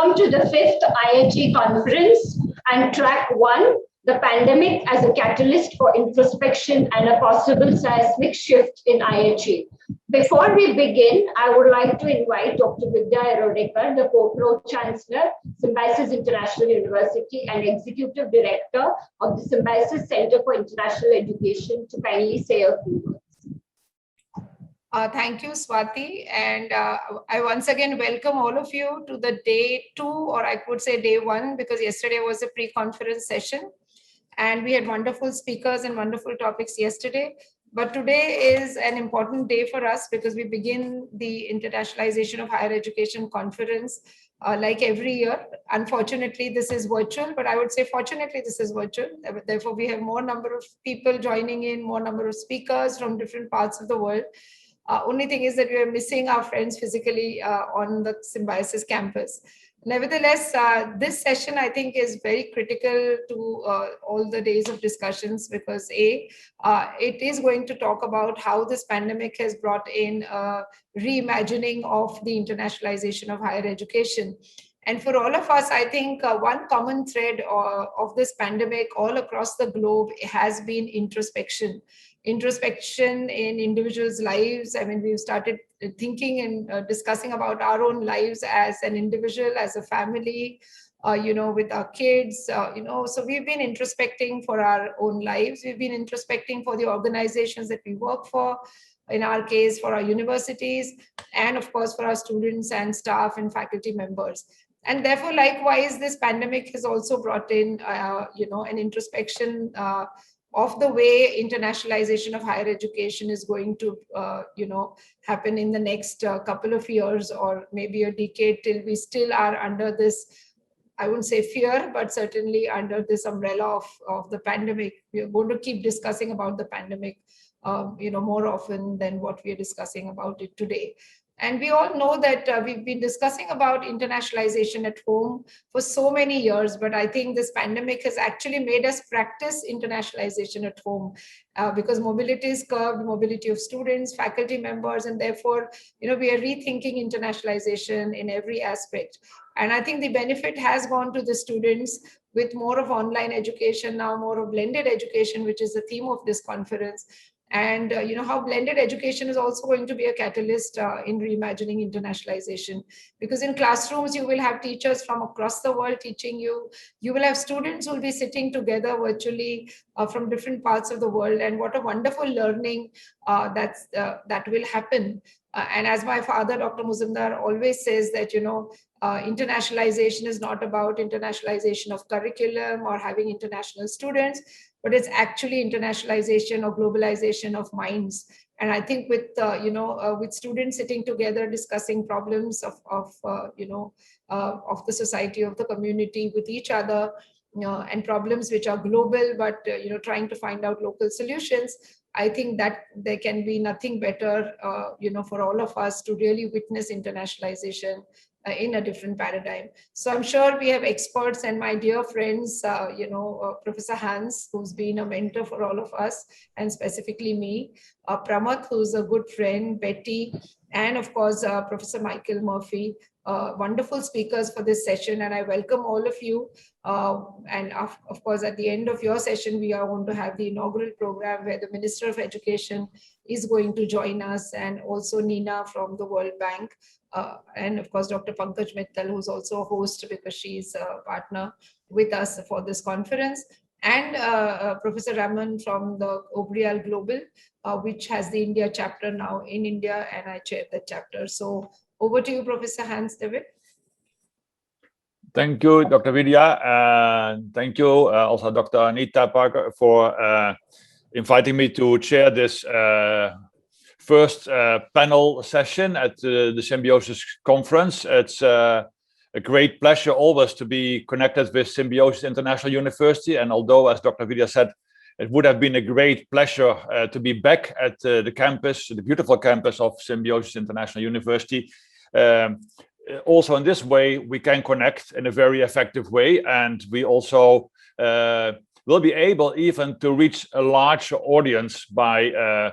Welcome to the 5th IHE conference and track 1, the pandemic as a catalyst for introspection and a possible seismic shift in IHE. Before we begin, I would like to invite Dr. Vidya Erodekar, the Co-Pro-Chancellor, Symbiosis International University and Executive Director of the Symbiosis Center for International Education, to kindly say a few words. Thank you, Swati. And I once again welcome all of you to the day 2, or I could say day 1, because yesterday was a pre-conference session. And we had wonderful speakers and wonderful topics yesterday. But today is an important day for us because we begin the Internationalization of Higher Education conference like every year. Unfortunately, this is virtual, but I would say fortunately, this is virtual. Therefore, we have more number of people joining in, more number of speakers from different parts of the world. Only thing is that we are missing our friends physically on the Symbiosis campus. Nevertheless, this session, I think, is very critical to all the days of discussions because it is going to talk about how this pandemic has brought in reimagining of the internationalization of higher education. And for all of us, I think one common thread of this pandemic all across the globe has been introspection. Introspection in individuals' lives. I mean, we've started thinking and discussing about our own lives as an individual, as a family, with our kids, so we've been introspecting for our own lives. We've been introspecting for the organizations that we work for, in our case, for our universities, and of course, for our students and staff and faculty members. And therefore, likewise, this pandemic has also brought in, an introspection of the way internationalization of higher education is going to, happen in the next couple of years or maybe a decade, till we still are under this, I wouldn't say fear, but certainly under this umbrella of the pandemic. We are going to keep discussing about the pandemic, more often than what we are discussing about it today. And we all know that we've been discussing about internationalization at home for so many years, but I think this pandemic has actually made us practice internationalization at home because mobility is curbed, mobility of students, faculty members, and therefore, we are rethinking internationalization in every aspect. And I think the benefit has gone to the students with more of online education, now more of blended education, which is the theme of this conference. And how blended education is also going to be a catalyst in reimagining internationalization, because in classrooms you will have teachers from across the world teaching you. You will have students who will be sitting together virtually from different parts of the world, and what a wonderful learning that will happen. And as my father, Dr. Muzumdar, always says that internationalization is not about internationalization of curriculum or having international students, but it's actually internationalization or globalization of minds. And I think with students sitting together discussing problems of the society, of the community with each other, and problems which are global, but trying to find out local solutions, I think that there can be nothing better, for all of us to really witness internationalization in a different paradigm. So I'm sure we have experts, and my dear friends, Professor Hans, who's been a mentor for all of us, and specifically me, Pramath, who's a good friend, Betty, and of course, Professor Michael Murphy, wonderful speakers for this session. And I welcome all of you. And of course, at the end of your session, we are going to have the inaugural program where the Minister of Education is going to join us, and also Nina from the World Bank. And of course, Dr. Pankaj Mittal, who's also a host because she's a partner with us for this conference, and Professor Raman from the Obrial Global, which has the India chapter now in India, and I chair that chapter. So over to you, Professor Hans David. Thank you, Dr. Vidya, and thank you also Dr. Anita Parker for inviting me to chair this first panel session at the Symbiosis conference. It's a great pleasure always to be connected with Symbiosis International University, and although, as Dr. Vidya said, it would have been a great pleasure to be back at the campus, the beautiful campus of Symbiosis International University. Also in this way, we can connect in a very effective way, and we also will be able even to reach a larger audience by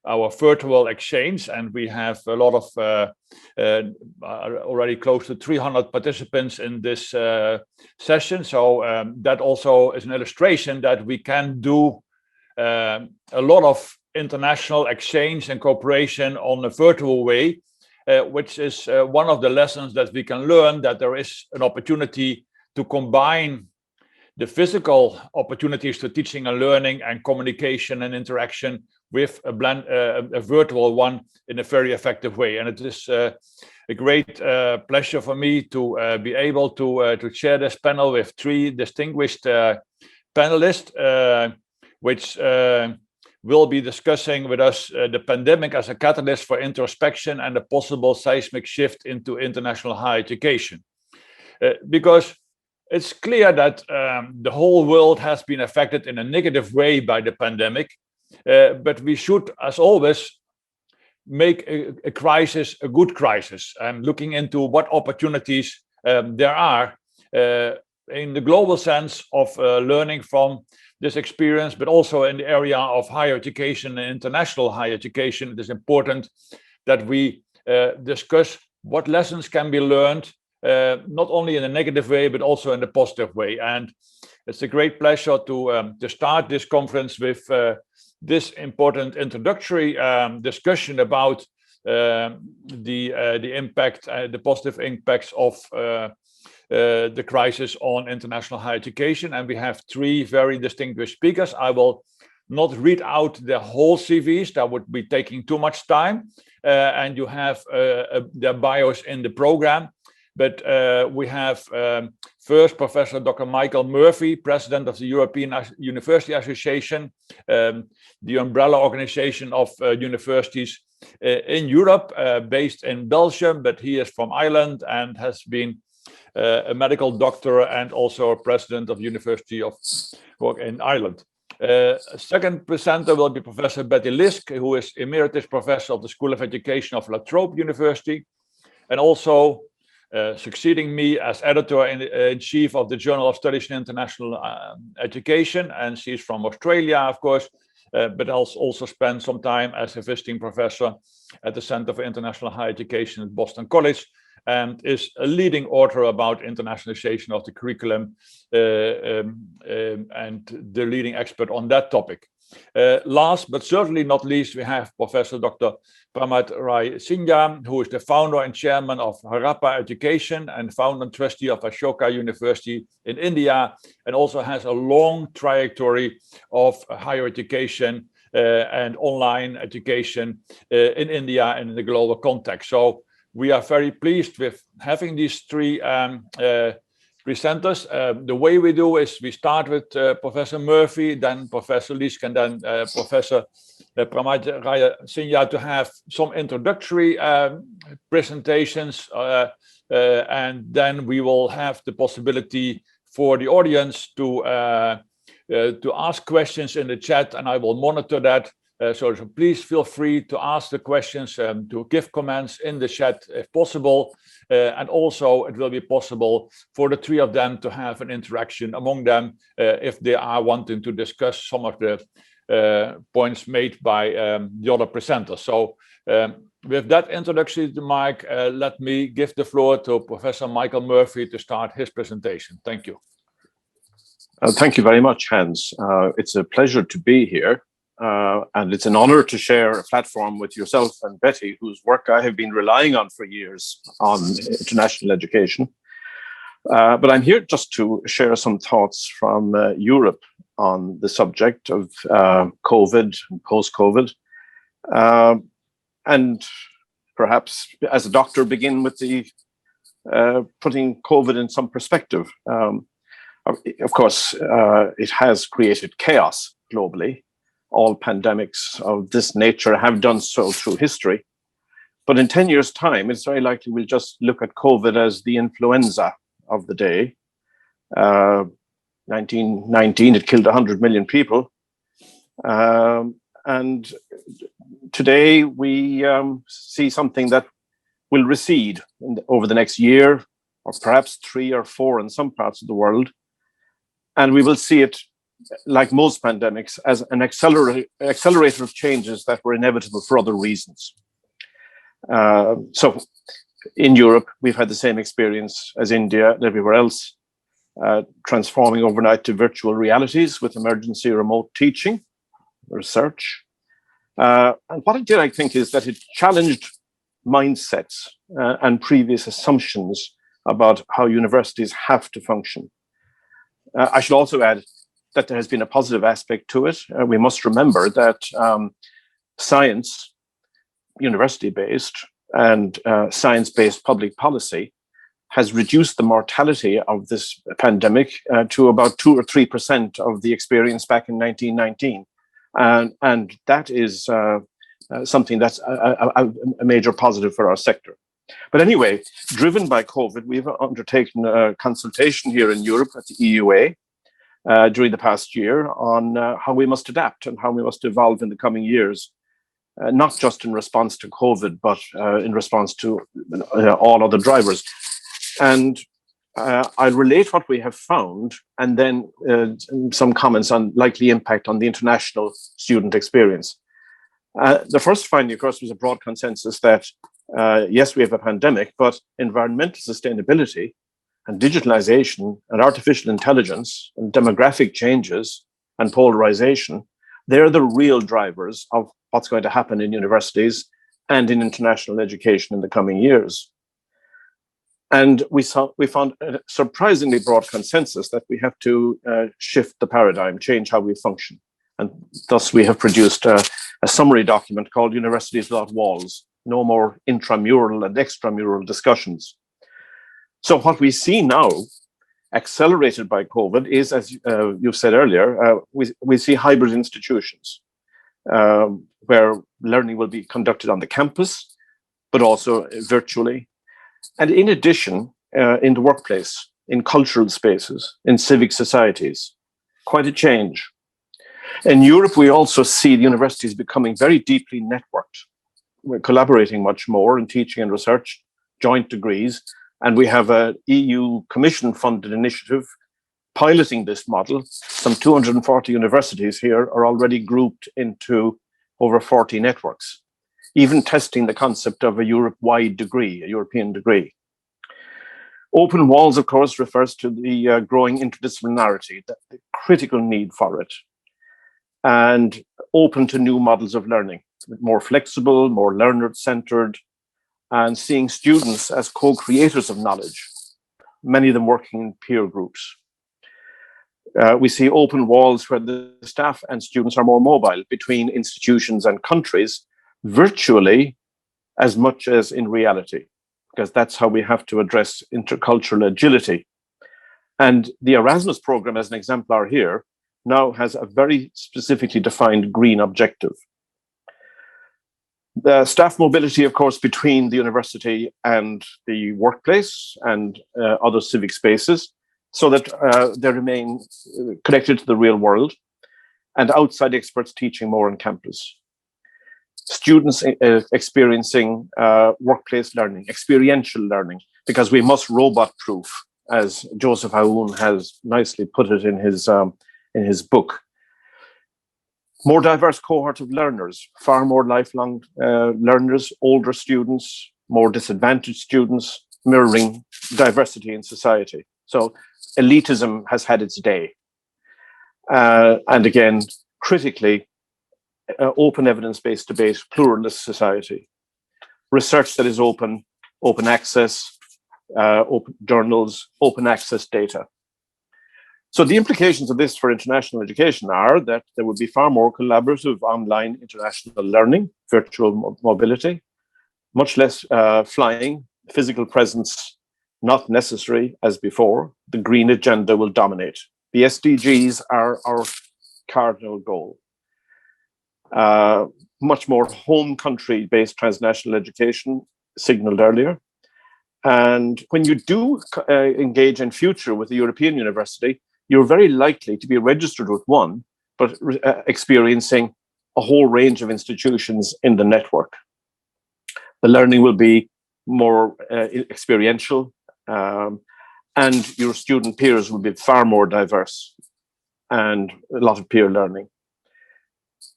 our virtual exchange, and we have a lot of already close to 300 participants in this session. So that also is an illustration that we can do a lot of international exchange and cooperation on a virtual way, which is one of the lessons that we can learn, that there is an opportunity to combine the physical opportunities to teaching and learning and communication and interaction with a virtual one in a very effective way. And it is a great pleasure for me to be able to chair this panel with three distinguished panelists, which will be discussing with us the pandemic as a catalyst for introspection and a possible seismic shift into international higher education. Because it's clear that the whole world has been affected in a negative way by the pandemic, but we should, as always, make a crisis a good crisis, and looking into what opportunities there are in the global sense of learning from this experience, but also in the area of higher education and international higher education. It is important that we discuss what lessons can be learned, not only in a negative way, but also in a positive way. And it's a great pleasure to start this conference with this important introductory discussion about the impact, the positive impacts of the crisis on international higher education. And we have three very distinguished speakers. I will not read out the whole CVs, that would be taking too much time, and you have their bios in the program. But we have first Professor Dr. Michael Murphy, President of the European University Association, the umbrella organization of universities in Europe, based in Belgium, but he is from Ireland and has been a medical doctor and also a president of the University of Cork in Ireland. Second presenter will be Professor Betty Lisk, who is Emeritus Professor of the School of Education of La Trobe University, and also succeeding me as editor-in-chief of the Journal of Studies in International Education. And she's from Australia, of course, but also spent some time as a visiting professor at the Center for International Higher Education at Boston College, and is a leading author about internationalization of the curriculum and the leading expert on that topic. Last but certainly not least, we have Professor Dr. Pramod Rai Singha, who is the founder and chairman of Harappa Education and founder and trustee of Ashoka University in India, and also has a long trajectory of higher education and online education in India and in the global context. So we are very pleased with having these three presenters. The way we do is we start with Professor Murphy, then Professor Lisk, and then Professor Pramod Rai Singha to have some introductory presentations, and then we will have the possibility for the audience to ask questions in the chat, and I will monitor that. So please feel free to ask the questions, to give comments in the chat if possible. And also it will be possible for the three of them to have an interaction among them if they are wanting to discuss some of the points made by the other presenters. So with that introduction to Mike, let me give the floor to Professor Michael Murphy to start his presentation. Thank you. Thank you very much, Hans. It's a pleasure to be here. And it's an honor to share a platform with yourself and Betty, whose work I have been relying on for years on international education. But I'm here just to share some thoughts from Europe on the subject of COVID and post-COVID. And perhaps as a doctor, begin with the putting COVID in some perspective. Of course, it has created chaos globally. All pandemics of this nature have done so through history. But in 10 years' time, it's very likely we'll just look at COVID as the influenza of the day. 1919, it killed 100 million people. And today we see something that will recede over the next year, or perhaps 3 or 4 in some parts of the world. And we will see it like most pandemics, as an accelerator of changes that were inevitable for other reasons. So in Europe, we've had the same experience as India and everywhere else, transforming overnight to virtual realities with emergency remote teaching, research. And what it did, I think, is that it challenged mindsets and previous assumptions about how universities have to function. I should also add that there has been a positive aspect to it. We must remember that science, university-based, and science-based public policy has reduced the mortality of this pandemic to about 2 or 3% of the experience back in 1919. And that is something that's a major positive for our sector. But anyway, driven by COVID, we've undertaken a consultation here in Europe at the EUA during the past year on how we must adapt and how we must evolve in the coming years, not just in response to COVID, but in response to all other drivers. And I'll relate what we have found and then some comments on likely impact on the international student experience. The first finding, of course, was a broad consensus that, yes, we have a pandemic, but environmental sustainability and digitalization and artificial intelligence and demographic changes and polarization, they're the real drivers of what's going to happen in universities and in international education in the coming years. And we found a surprisingly broad consensus that we have to shift the paradigm, change how we function. And thus we have produced a summary document called Universities Without Walls, no more intramural and extramural discussions. So what we see now, accelerated by COVID, is, as you said earlier, we see hybrid institutions where learning will be conducted on the campus, but also virtually. And in addition, in the workplace, in cultural spaces, in civic societies, quite a change. In Europe, we also see the universities becoming very deeply networked. We're collaborating much more in teaching and research, joint degrees, and we have an EU Commission-funded initiative piloting this model. Some 240 universities here are already grouped into over 40 networks, even testing the concept of a Europe-wide degree, a European degree. Open walls, of course, refers to the growing interdisciplinarity, the critical need for it, and open to new models of learning, more flexible, more learner-centered, and seeing students as co-creators of knowledge, many of them working in peer groups. We see open walls where the staff and students are more mobile between institutions and countries, virtually as much as in reality, because that's how we have to address intercultural agility. And the Erasmus program, as an exemplar here, now has a very specifically defined green objective. The staff mobility, of course, between the university and the workplace and other civic spaces, so that they remain connected to the real world, and outside experts teaching more on campus. Students experiencing workplace learning, experiential learning, because we must robot-proof, as Joseph Aoun has nicely put it in his book. More diverse cohort of learners, far more lifelong learners, older students, more disadvantaged students, mirroring diversity in society. So elitism has had its day. And again, critically, open evidence-based debate, pluralist society. Research that is open access, open journals, open access data. So the implications of this for international education are that there would be far more collaborative online international learning, virtual mobility, much less flying, physical presence not necessary as before. The green agenda will dominate. The SDGs are our cardinal goal. Much more home country-based transnational education signaled earlier. And when you do engage in future with a European university, you're very likely to be registered with one, but experiencing a whole range of institutions in the network. The learning will be more experiential, and your student peers will be far more diverse. and a lot of peer learning.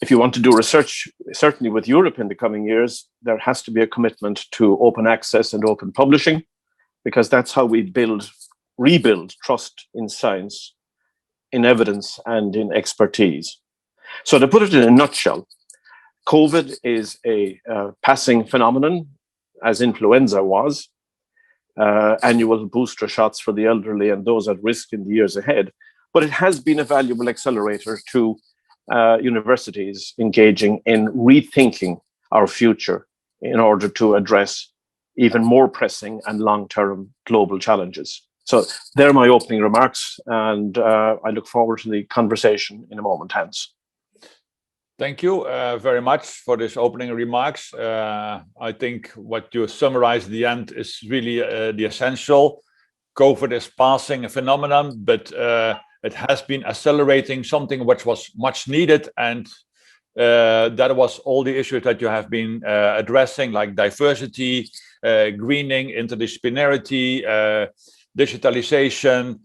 If you want to do research, certainly with Europe in the coming years, there has to be a commitment to open access and open publishing, because that's how we rebuild trust in science, in evidence, and in expertise. So to put it in a nutshell, COVID is a passing phenomenon, as influenza was. Annual booster shots for the elderly and those at risk in the years ahead. But it has been a valuable accelerator to universities engaging in rethinking our future in order to address even more pressing and long-term global challenges. So they're my opening remarks, and I look forward to the conversation in a moment, Hans. Thank you very much for this opening remarks. I think what you summarized at the end is really the essential. COVID is passing a phenomenon, but it has been accelerating something which was much needed, and that was all the issues that you have been addressing, like diversity, greening, interdisciplinarity, digitalization.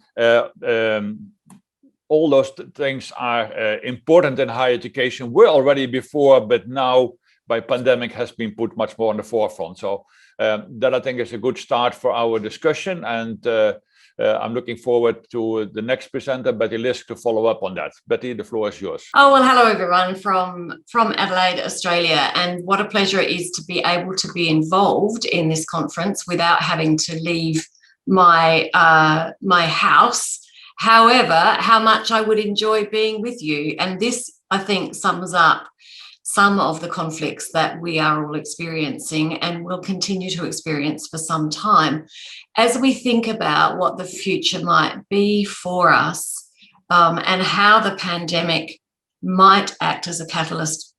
All those things are important in higher education. Were already before, but now by pandemic has been put much more on the forefront. So that I think is a good start for our discussion, and I'm looking forward to the next presenter, Betty Lisk, to follow up on that. Betty, the floor is yours. Oh, well, hello, everyone from Adelaide, Australia. And what a pleasure it is to be able to be involved in this conference without having to leave my house. However, how much I would enjoy being with you. And this, I think, sums up some of the conflicts that we are all experiencing and will continue to experience for some time. As we think about what the future might be for us, and how the pandemic might act as a catalyst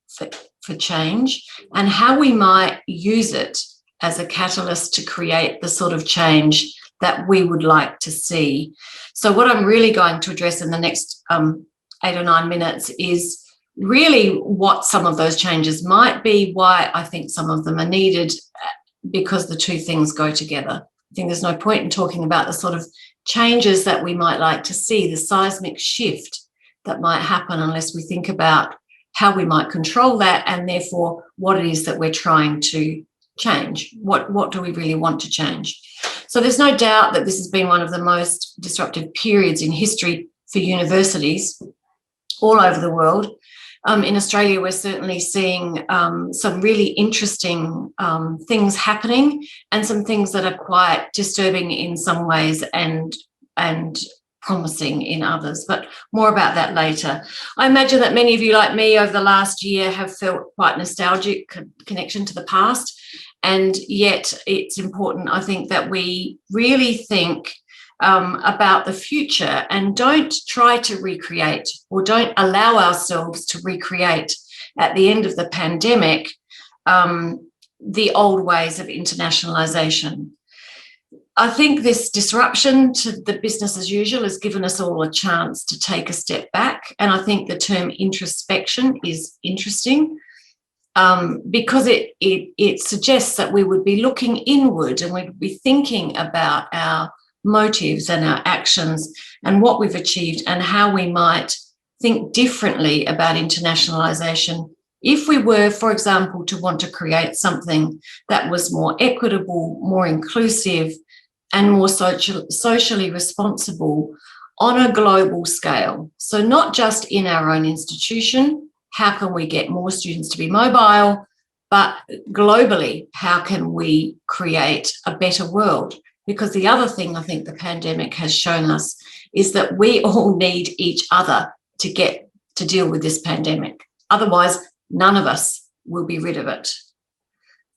for change, and how we might use it as a catalyst to create the sort of change that we would like to see. So what I'm really going to address in the next 8 or 9 minutes is really what some of those changes might be, why I think some of them are needed, because the two things go together. I think there's no point in talking about the sort of changes that we might like to see, the seismic shift that might happen, unless we think about how we might control that, and therefore what it is that we're trying to change. What do we really want to change? So there's no doubt that this has been one of the most disruptive periods in history for universities all over the world. In Australia, we're certainly seeing some really interesting things happening, and some things that are quite disturbing in some ways and promising in others, but more about that later. I imagine that many of you, like me, over the last year have felt quite nostalgic connection to the past, and yet it's important, I think, that we really think about the future and don't try to recreate, or don't allow ourselves to recreate at the end of the pandemic the old ways of internationalization. I think this disruption to the business as usual has given us all a chance to take a step back, and I think the term introspection is interesting because it suggests that we would be looking inward and we'd be thinking about our motives and our actions and what we've achieved, and how we might think differently about internationalization if we were, for example, to want to create something that was more equitable, more inclusive, and more socially responsible on a global scale. So not just in our own institution, how can we get more students to be mobile, but globally, how can we create a better world? Because the other thing I think the pandemic has shown us is that we all need each other to get to deal with this pandemic. Otherwise, none of us will be rid of it.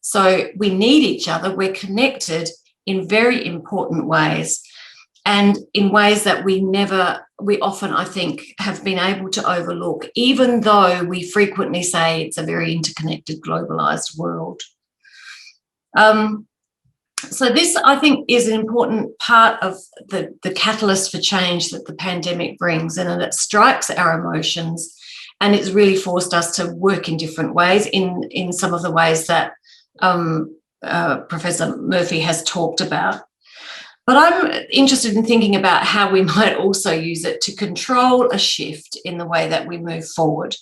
So we need each other. We're connected in very important ways, and in ways that we often, I think, have been able to overlook, even though we frequently say it's a very interconnected, globalized world. So this, I think, is an important part of the catalyst for change that the pandemic brings, and it strikes our emotions, and it's really forced us to work in different ways, in some of the ways that Professor Murphy has talked about. But I'm interested in thinking about how we might also use it to control a shift in the way that we move forward,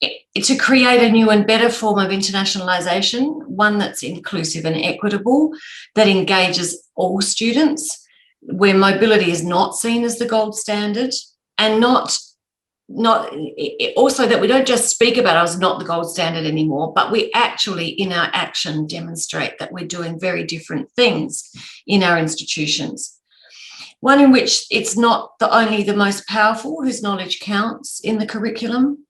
to create a new and better form of internationalisation, one that's inclusive and equitable, that engages all students, where mobility is not seen as the gold standard, and not also that we don't just speak about it as not the gold standard anymore, but we actually in our action demonstrate that we're doing very different things in our institutions. One in which it's not only the most powerful whose knowledge counts in the curriculum,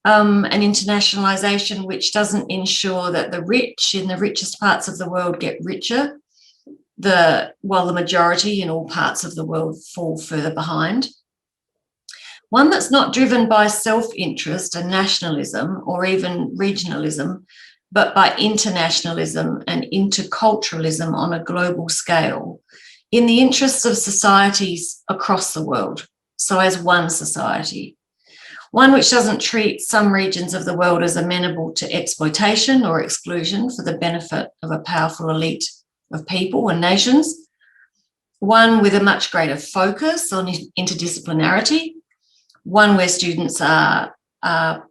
an internationalisation which doesn't ensure that the rich in the richest parts of the world get richer, while the majority in all parts of the world fall further behind. One that's not driven by self-interest and nationalism or even regionalism, but by internationalism and interculturalism on a global scale, in the interests of societies across the world, so as one society. One which doesn't treat some regions of the world as amenable to exploitation or exclusion for the benefit of a powerful elite of people and nations. One with a much greater focus on interdisciplinarity. One where students are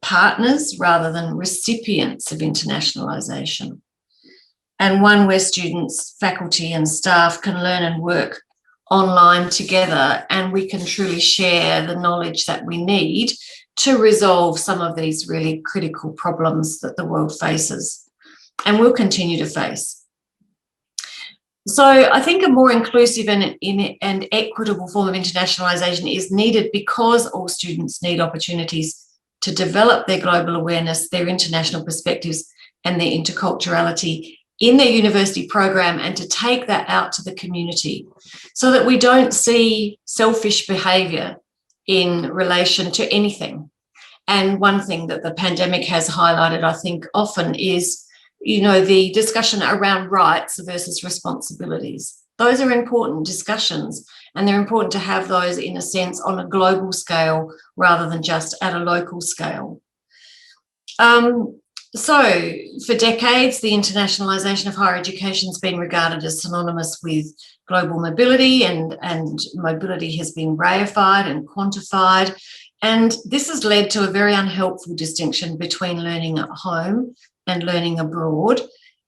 partners rather than recipients of internationalisation. And one where students, faculty and staff can learn and work online together, and we can truly share the knowledge that we need to resolve some of these really critical problems that the world faces and will continue to face. So I think a more inclusive and equitable form of internationalisation is needed because all students need opportunities to develop their global awareness, their international perspectives and their interculturality in their university program, and to take that out to the community so that we don't see selfish behaviour in relation to anything. And one thing that the pandemic has highlighted, I think, often is the discussion around rights versus responsibilities. Those are important discussions, and they're important to have those, in a sense, on a global scale rather than just at a local scale. So for decades, the internationalisation of higher education has been regarded as synonymous with global mobility, and mobility has been reified and quantified. And this has led to a very unhelpful distinction between learning at home and learning abroad,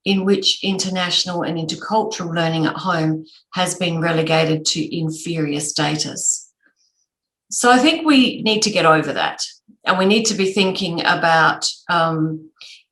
in which international and intercultural learning at home has been relegated to inferior status. So I think we need to get over that, and we need to be thinking about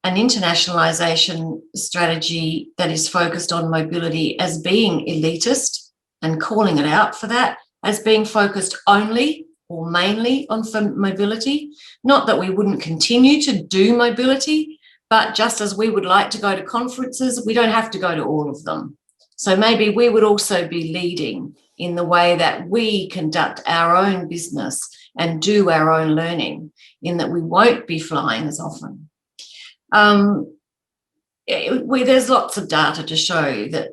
an internationalisation strategy that is focused on mobility as being elitist, and calling it out for that, as being focused only or mainly on mobility. Not that we wouldn't continue to do mobility, but just as we would like to go to conferences, we don't have to go to all of them. So maybe we would also be leading in the way that we conduct our own business and do our own learning, in that we won't be flying as often. There's lots of data to show that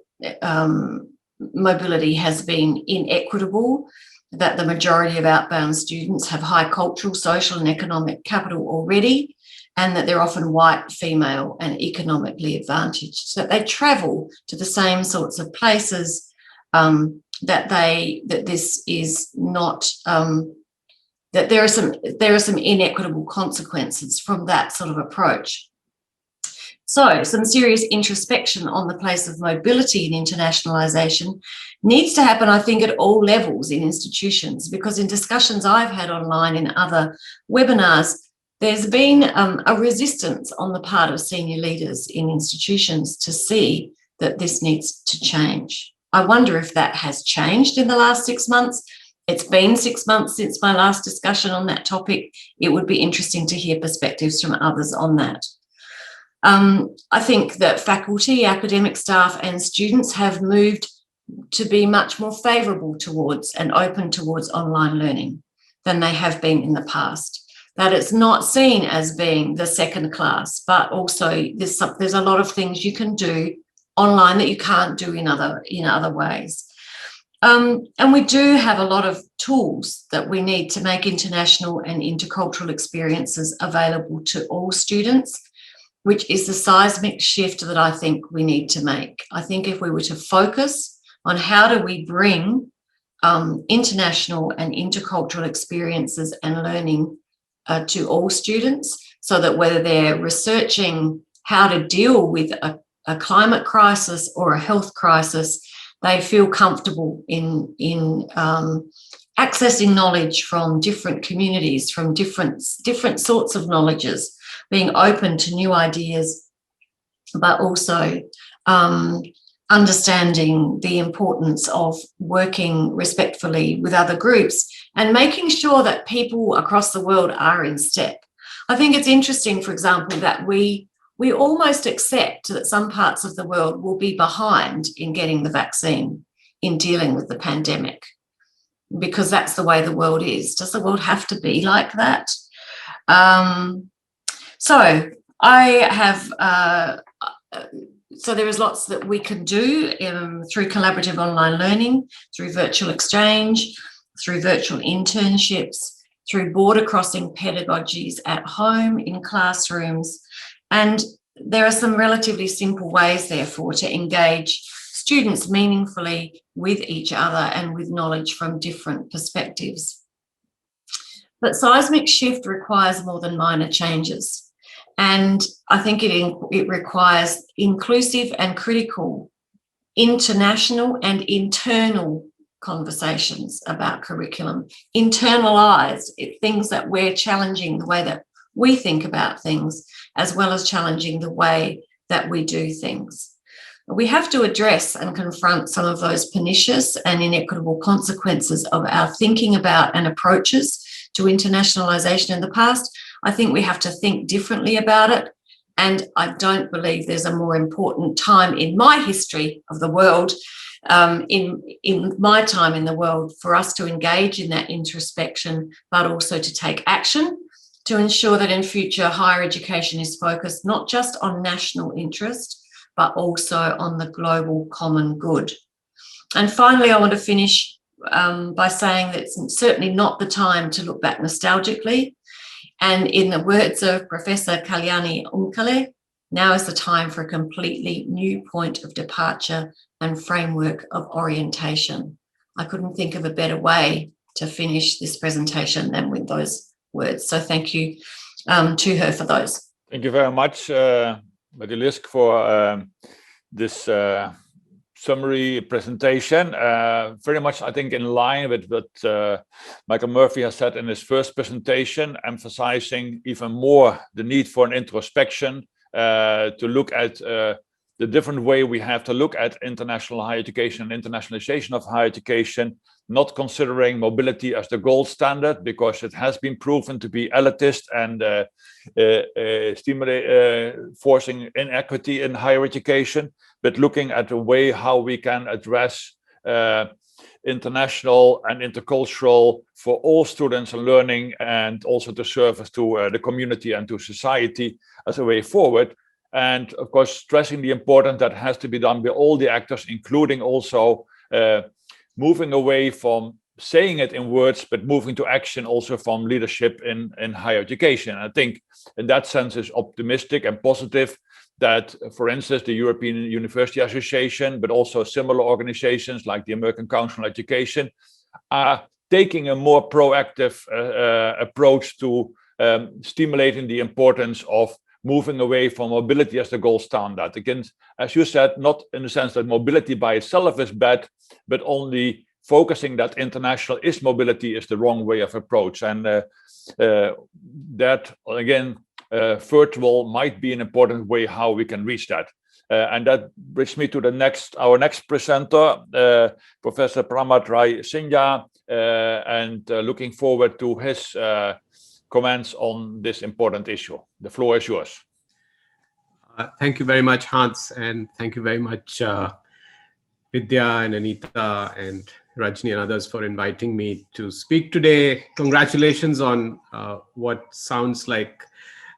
mobility has been inequitable, that the majority of outbound students have high cultural, social and economic capital already, and that they're often white, female and economically advantaged. So they travel to the same sorts of places, that this is not, that there are some inequitable consequences from that sort of approach. So some serious introspection on the place of mobility and internationalisation needs to happen, I think, at all levels in institutions, because in discussions I've had online in other webinars, there's been a resistance on the part of senior leaders in institutions to see that this needs to change. I wonder if that has changed in the last 6 months. It's been 6 months since my last discussion on that topic. It would be interesting to hear perspectives from others on that. I think that faculty, academic staff and students have moved to be much more favourable towards and open towards online learning than they have been in the past. That it's not seen as being the second class, but also there's a lot of things you can do online that you can't do in other ways. And we do have a lot of tools that we need to make international and intercultural experiences available to all students, which is the seismic shift that I think we need to make. I think if we were to focus on how do we bring international and intercultural experiences and learning to all students, so that whether they're researching how to deal with a climate crisis or a health crisis, they feel comfortable in accessing knowledge from different communities, from different sorts of knowledges, being open to new ideas, but also understanding the importance of working respectfully with other groups and making sure that people across the world are in step. I think it's interesting, for example, that we almost accept that some parts of the world will be behind in getting the vaccine, in dealing with the pandemic, because that's the way the world is. Does the world have to be like that? So there is lots that we can do through collaborative online learning, through virtual exchange, through virtual internships, through border crossing pedagogies at home, in classrooms. And there are some relatively simple ways, therefore, to engage students meaningfully with each other and with knowledge from different perspectives. But seismic shift requires more than minor changes. And I think it requires inclusive and critical international and internal conversations about curriculum, internalized things that we're challenging the way that we think about things, as well as challenging the way that we do things. We have to address and confront some of those pernicious and inequitable consequences of our thinking about and approaches to internationalization in the past. I think we have to think differently about it. And I don't believe there's a more important time in my history of the world, in my time in the world, for us to engage in that introspection, but also to take action to ensure that in future higher education is focused not just on national interest, but also on the global common good. And finally, I want to finish by saying that it's certainly not the time to look back nostalgically. And in the words of Professor Kalyani Unkale, now is the time for a completely new point of departure and framework of orientation. I couldn't think of a better way to finish this presentation than with those words. So thank you to her for those. Thank you very much, Madelisk, for this summary presentation. Very much, I think, in line with what Michael Murphy has said in his first presentation, emphasizing even more the need for an introspection to look at the different way we have to look at international higher education and internationalization of higher education, not considering mobility as the gold standard, because it has been proven to be elitist and forcing inequity in higher education, but looking at the way how we can address international and intercultural for all students and learning, and also to service to the community and to society as a way forward. And of course, stressing the importance that has to be done by all the actors, including also moving away from saying it in words, but moving to action also from leadership in higher education. I think in that sense is optimistic and positive that, for instance, the European University Association, but also similar organizations like the American Council on Education, are taking a more proactive approach to stimulating the importance of moving away from mobility as the gold standard. Again, as you said, not in the sense that mobility by itself is bad, but only focusing that international is mobility is the wrong way of approach. And that, again, virtual might be an important way how we can reach that. And that brings me to our next presenter, Professor Pramad Rai Singha, and looking forward to his comments on this important issue. The floor is yours. Thank you very much, Hans, and thank you very much, Vidya and Anita and Rajni and others for inviting me to speak today. Congratulations on what sounds like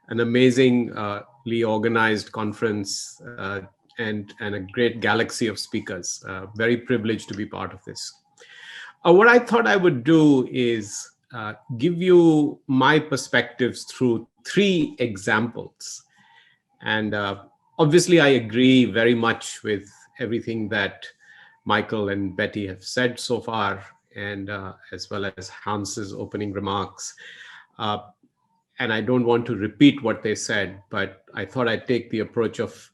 an amazingly organized conference and a great galaxy of speakers. Very privileged to be part of this. What I thought I would do is give you my perspectives through 3 examples. And obviously, I agree very much with everything that Michael and Betty have said so far, and as well as Hans's opening remarks. And I don't want to repeat what they said, but I thought I'd take the approach of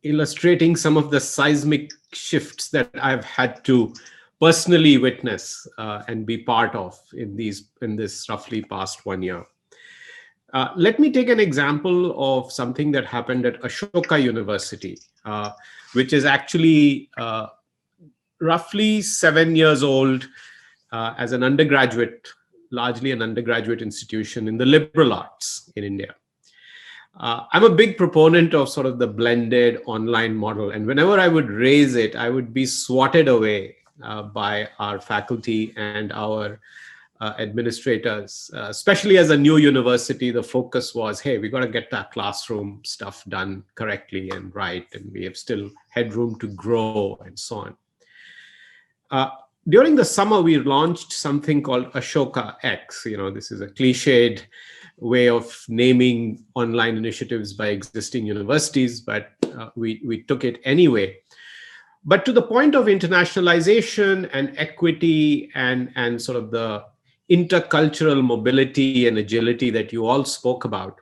illustrating some of the seismic shifts that I've had to personally witness and be part of in this roughly past 1 year. Let me take an example of something that happened at Ashoka University, which is actually roughly 7 years old as an undergraduate, largely an undergraduate institution in the liberal arts in India. I'm a big proponent of sort of the blended online model. And whenever I would raise it, I would be swatted away by our faculty and our administrators, especially as a new university. The focus was, hey, we got to get that classroom stuff done correctly and right, and we have still headroom to grow and so on. During the summer, we launched something called Ashoka X. This is a cliched way of naming online initiatives by existing universities, but we took it anyway. But to the point of internationalization and equity and sort of the intercultural mobility and agility that you all spoke about,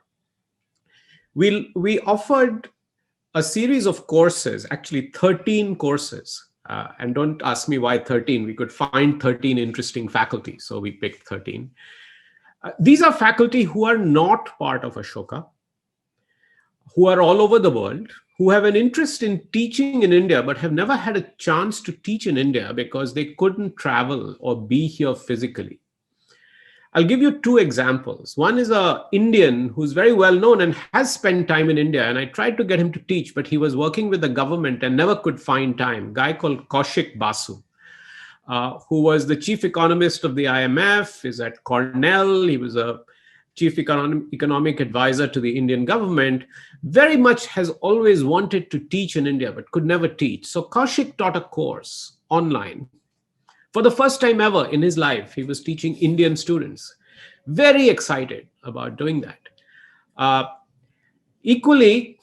we offered a series of courses, actually 13 courses. And don't ask me why 13. We could find 13 interesting faculty, so we picked 13. These are faculty who are not part of Ashoka, who are all over the world, who have an interest in teaching in India, but have never had a chance to teach in India because they couldn't travel or be here physically. I'll give you two examples. One is an Indian who's very well known and has spent time in India, and I tried to get him to teach, but he was working with the government and never could find time. A guy called Kaushik Basu, who was the chief economist of the IMF, is at Cornell. He was a chief economic advisor to the Indian government, very much has always wanted to teach in India, but could never teach. So Kaushik taught a course online. For the first time ever in his life, he was teaching Indian students. Very excited about doing that. Equally,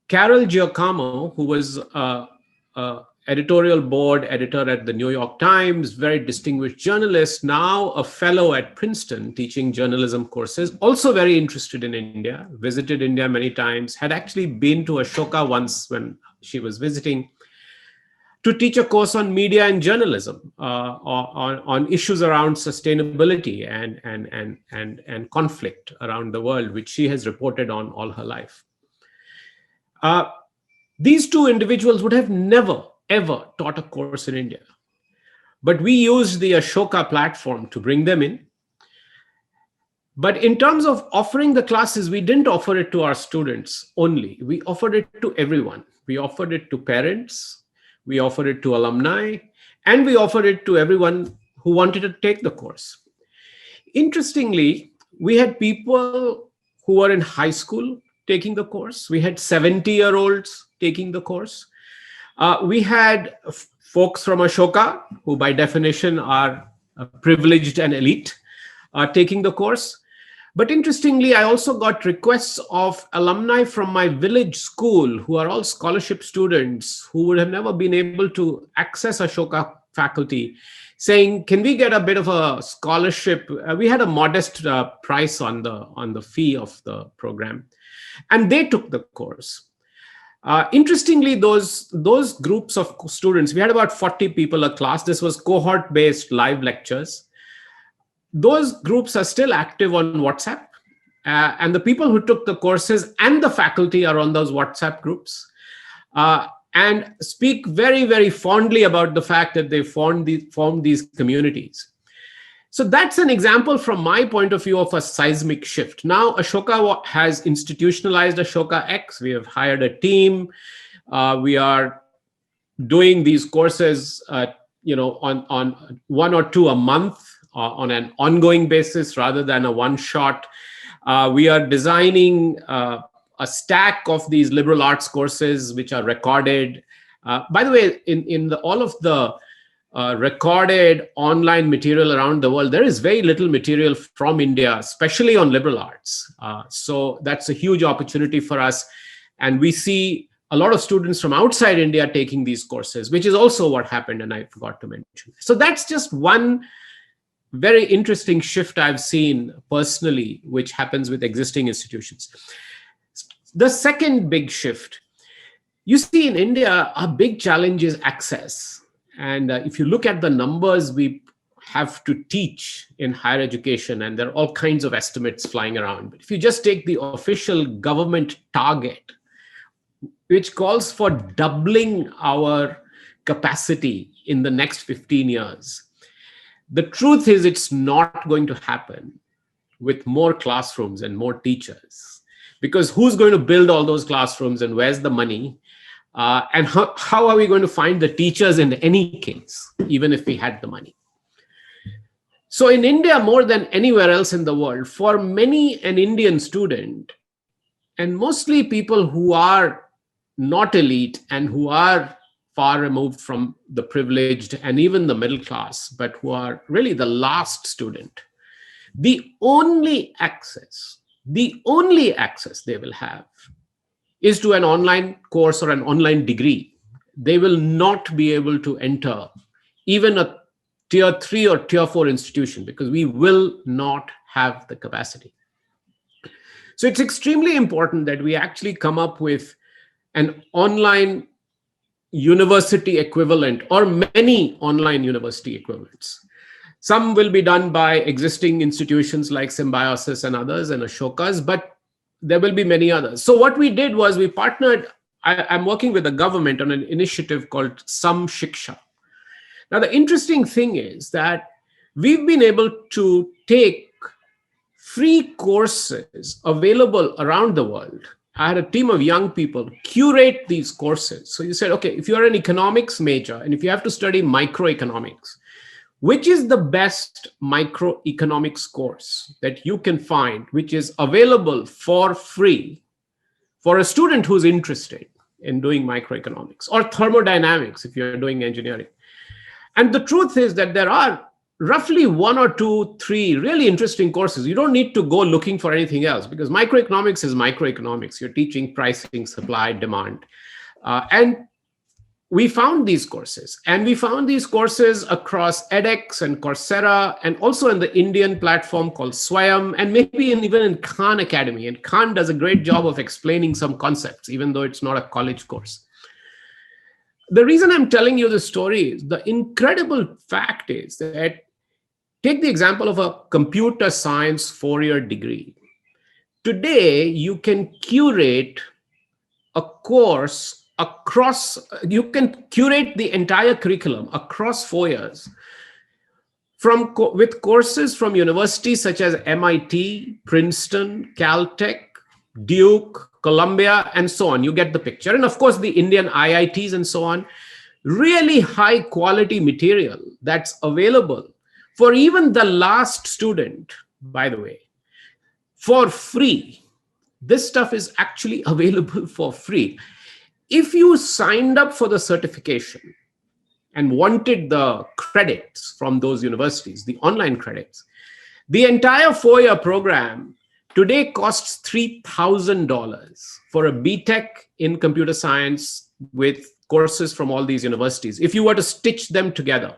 Carol Giacomo, who was editorial board editor at the New York Times, very distinguished journalist, now a fellow at Princeton teaching journalism courses, also very interested in India, visited India many times, had actually been to Ashoka once when she was visiting, to teach a course on media and journalism, on issues around sustainability and conflict around the world, which she has reported on all her life. These two individuals would have never, ever taught a course in India. But we used the Ashoka platform to bring them in. But in terms of offering the classes, we didn't offer it to our students only. We offered it to everyone. We offered it to parents. We offered it to alumni, and we offered it to everyone who wanted to take the course. Interestingly, we had people who were in high school taking the course. We had 70-year-olds taking the course. We had folks from Ashoka, who by definition are privileged and elite, taking the course. But interestingly, I also got requests of alumni from my village school who are all scholarship students who would have never been able to access Ashoka faculty, saying, can we get a bit of a scholarship? We had a modest price on the fee of the program. And they took the course. Interestingly, those groups of students, we had about 40 people a class. This was cohort-based live lectures. Those groups are still active on WhatsApp. And the people who took the courses and the faculty are on those WhatsApp groups and speak very, very fondly about the fact that they formed these communities. So that's an example from my point of view of a seismic shift. Now, Ashoka has institutionalized Ashoka X. We have hired a team. We are doing these courses, on 1 or 2 a month on an ongoing basis rather than a one-shot. We are designing a stack of these liberal arts courses which are recorded. By the way, in all of the recorded online material around the world, there is very little material from India, especially on liberal arts. So that's a huge opportunity for us. And we see a lot of students from outside India taking these courses, which is also what happened, and I forgot to mention. So that's just one very interesting shift I've seen personally, which happens with existing institutions. The second big shift, you see in India, a big challenge is access. And if you look at the numbers we have to teach in higher education, and there are all kinds of estimates flying around. But if you just take the official government target, which calls for doubling our capacity in the next 15 years, the truth is it's not going to happen with more classrooms and more teachers. Because who's going to build all those classrooms, and where's the money? And how are we going to find the teachers in any case, even if we had the money? So in India, more than anywhere else in the world, for many an Indian student, and mostly people who are not elite and who are far removed from the privileged and even the middle class, but who are really the last student, the only access they will have is to an online course or an online degree. They will not be able to enter even a tier 3 or tier 4 institution, because we will not have the capacity. So it's extremely important that we actually come up with an online university equivalent, or many online university equivalents. Some will be done by existing institutions like Symbiosis and others and Ashoka's, but there will be many others. So what we did was we partnered, I'm working with the government on an initiative called Sam Shiksha. Now, the interesting thing is that we've been able to take free courses available around the world. I had a team of young people curate these courses. So you said, okay, if you're an economics major and if you have to study microeconomics, which is the best microeconomics course that you can find, which is available for free for a student who's interested in doing microeconomics, or thermodynamics if you're doing engineering? And the truth is that there are roughly 1 or 2, 3 really interesting courses. You don't need to go looking for anything else, because microeconomics is microeconomics. You're teaching pricing, supply, demand. And we found these courses. And we found these courses across edX and Coursera, and also in the Indian platform called Swayam, and maybe even in Khan Academy. And Khan does a great job of explaining some concepts, even though it's not a college course. The reason I'm telling you this story is the incredible fact is that, take the example of a computer science 4-year degree. Today, you can curate a course across, you can curate the entire curriculum across 4 years with courses from universities such as MIT, Princeton, Caltech, Duke, Columbia, and so on. You get the picture. And of course, the Indian IITs and so on. Really high quality material that's available for even the last student, by the way, for free. This stuff is actually available for free. If you signed up for the certification and wanted the credits from those universities, the online credits, the entire 4-year program today costs $3,000 for a BTech in computer science with courses from all these universities, if you were to stitch them together.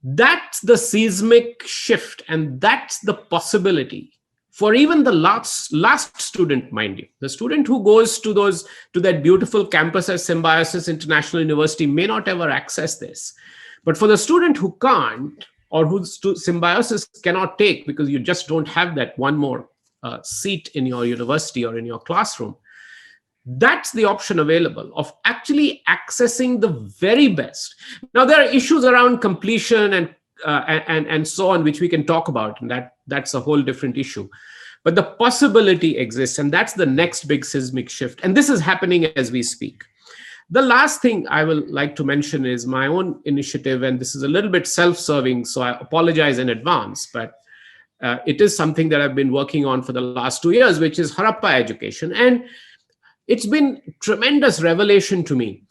That's the seismic shift, and that's the possibility for even the last student, mind you. The student who goes to that beautiful campus at Symbiosis International University may not ever access this. But for the student who can't, or who Symbiosis cannot take because you just don't have that one more seat in your university or in your classroom, that's the option available of actually accessing the very best. Now, there are issues around completion and so on, which we can talk about, and that's a whole different issue. But the possibility exists, and that's the next big seismic shift. And this is happening as we speak. The last thing I will like to mention is my own initiative, and this is a little bit self-serving, so I apologize in advance, but it is something that I've been working on for the last 2 years, which is Harappa education. And it's been tremendous revelation to me.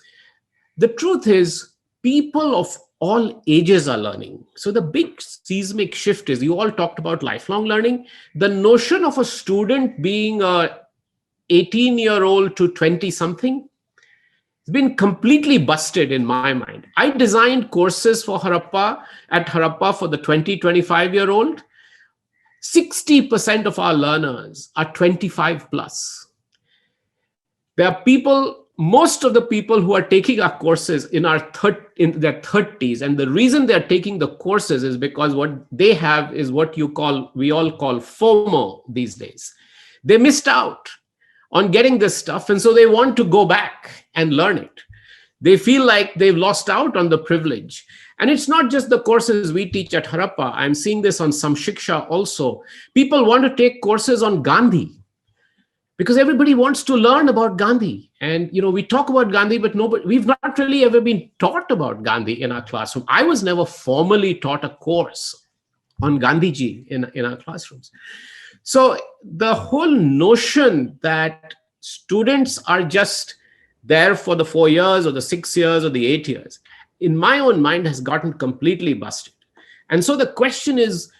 The truth is, people of all ages are learning. So the big seismic shift is, you all talked about lifelong learning. The notion of a student being a 18-year-old to 20-something It's been completely busted in my mind. I designed courses for Harappa for the 20-25-year-old. 60% of our learners are 25 plus. There are people, most of the people who are taking our courses in their 30s. And the reason they're taking the courses is because what they have is what we all call FOMO these days. They missed out on getting this stuff. And so they want to go back and learn it. They feel like they've lost out on the privilege. And it's not just the courses we teach at Harappa. I'm seeing this on Samshiksha also. People want to take courses on Gandhi because everybody wants to learn about Gandhi. And, we talk about Gandhi, but we've not really ever been taught about Gandhi in our classroom. I was never formally taught a course on Gandhiji in our classrooms. So the whole notion that students are just there for the 4 years or the 6 years or the 8 years, in my own mind has gotten completely busted. And so the question is,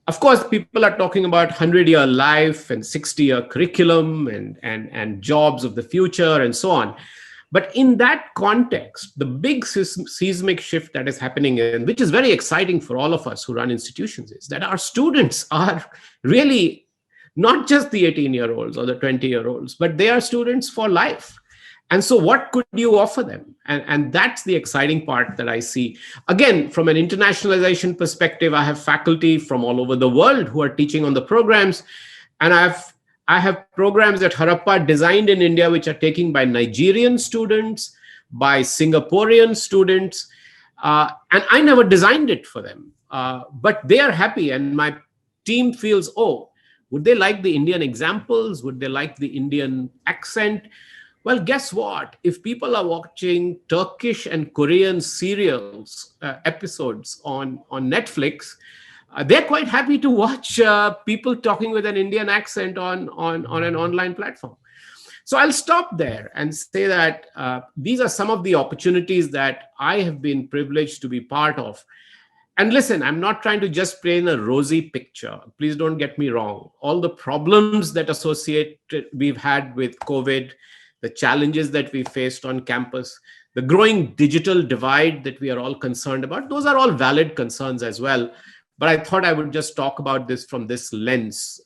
of course, people are talking about 100-year life and 60-year curriculum and jobs of the future and so on. But in that context, the big seismic shift that is happening, and which is very exciting for all of us who run institutions, is that our students are really not just the 18-year-olds or the 20-year-olds, but they are students for life. And so what could you offer them? And that's the exciting part that I see. Again, from an internationalization perspective, I have faculty from all over the world who are teaching on the programs. And I have programs at Harappa designed in India, which are taken by Nigerian students, by Singaporean students. And I never designed it for them, but they are happy. And my team feels, would they like the Indian examples? Would they like the Indian accent? Well, guess what? If people are watching Turkish and Korean serials, episodes on Netflix, they're quite happy to watch people talking with an Indian accent on an online platform. So I'll stop there and say that these are some of the opportunities that I have been privileged to be part of. And listen, I'm not trying to just paint a rosy picture. Please don't get me wrong. All the problems that we've had with COVID, the challenges that we faced on campus, the growing digital divide that we are all concerned about, those are all valid concerns as well. But I thought I would just talk about this from this lens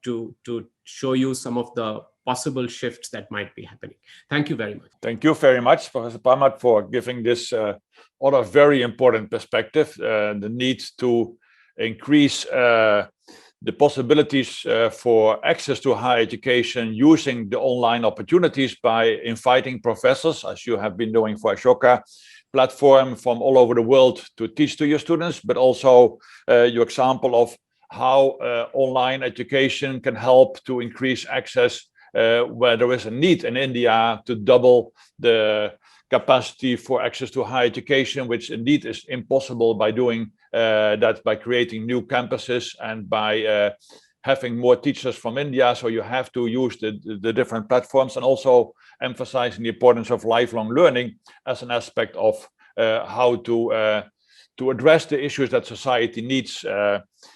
to show you some of the possible shifts that might be happening. Thank you very much. Thank you very much, Professor Parmat, for giving this other very important perspective, the need to increase the possibilities for access to higher education using the online opportunities by inviting professors, as you have been doing for Ashoka platform, from all over the world to teach to your students, but also your example of how online education can help to increase access where there is a need in India to double the capacity for access to higher education, which indeed is impossible by doing that by creating new campuses and by having more teachers from India. So you have to use the different platforms, and also emphasizing the importance of lifelong learning as an aspect of how to address the issues that society needs,